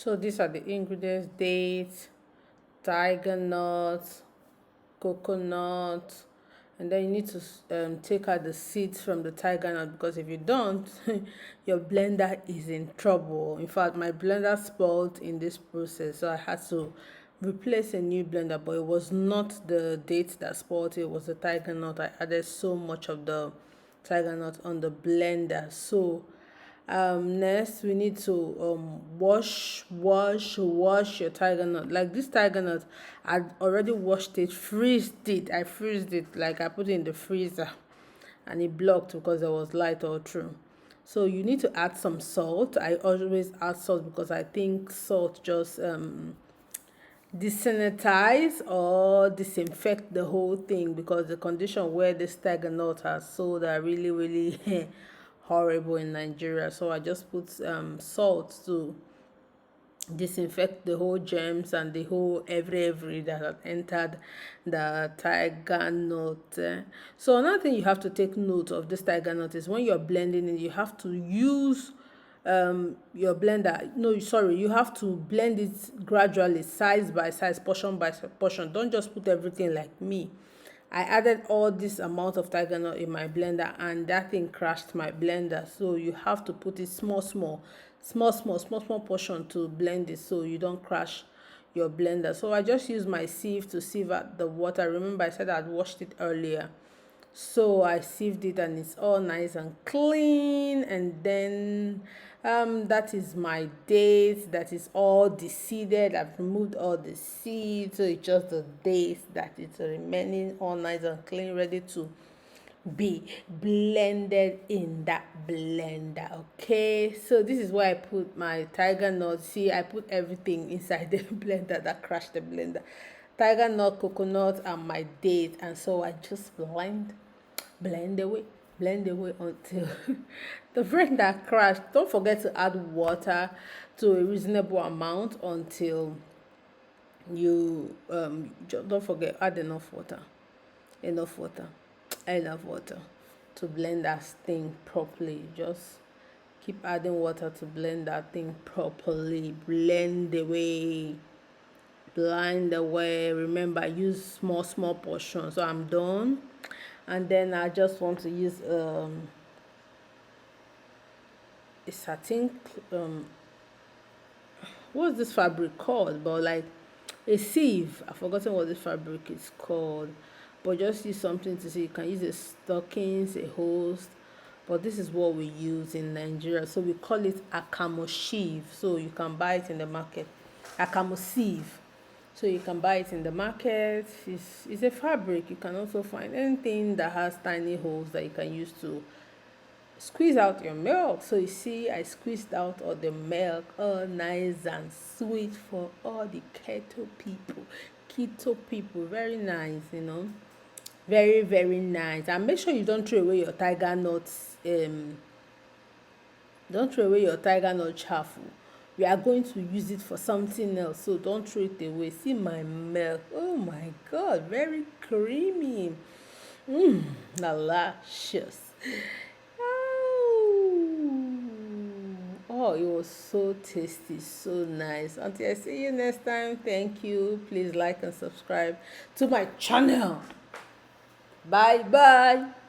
So these are the ingredients: dates, tiger nuts, coconut, and then you need to take out the seeds from the tiger nut, because if you don't, your blender is in trouble. In fact, my blender spoiled in this process, so I had to replace a new blender. But it was not the date that spoiled it, it was the tiger nut. I added so much of the tiger nut on the blender. So next we need to wash your tiger nut. Like this tiger nut, I already washed it, freezed it. I freezed it, like I put it in the freezer, and it blocked because there was light all through. So you need to add some salt. I always add salt because I think salt just desanitize or disinfect the whole thing, because the condition where this tiger nut has sold are really really horrible in Nigeria. So I just put salt to disinfect the whole germs and the whole every that had entered the tiger nut. So another thing you have to take note of this tiger nut is when you're blending it, you have to use your blender. No, sorry, you have to blend it gradually, size by size, portion by portion. Don't just put everything like me. I added all this amount of tiger nut in my blender, and that thing crashed my blender. So you have to put it small portion to blend it, so you don't crash your blender. So I just use my sieve to sieve out the water. Remember I said I'd washed it earlier. So I sieved it and it's all nice and clean. And then that is my date. That is all deseeded. I've removed all the seeds, so it's just the dates that is remaining, all nice and clean, ready to be blended in that blender. Okay, so this is where I put my tiger nut. See, I put everything inside the blender that crashed the blender: tiger nut, coconut, and my date. And so I just blend away until the blender crashed. Don't forget to add water to a reasonable amount until you don't forget, add enough water enough water to blend that thing properly. Just keep adding water to blend that thing properly. Blend away. Remember, use small portions. So I'm done. And then I just want to use a satin what's this fabric called, but like a sieve. I've forgotten what this fabric is called, but just use something to see. You can use a stockings, a hose, but this is what we use in Nigeria, so we call it akamo sheave. So you can buy it in the market, akamo sieve. So you can buy it in the market. It's a fabric. You can also find anything that has tiny holes that you can use to squeeze out your milk. So you see, I squeezed out all the milk, all nice and sweet for all the keto people. Very nice, very very nice. And make sure you don't throw away your tiger nuts. Don't throw away your tiger nut chaff. We are going to use it for something else, so don't throw it away. See my milk, oh my god, very creamy, delicious. Oh, it was so tasty, so nice. Until I see you next time, thank you. Please like and subscribe to my channel. Bye bye.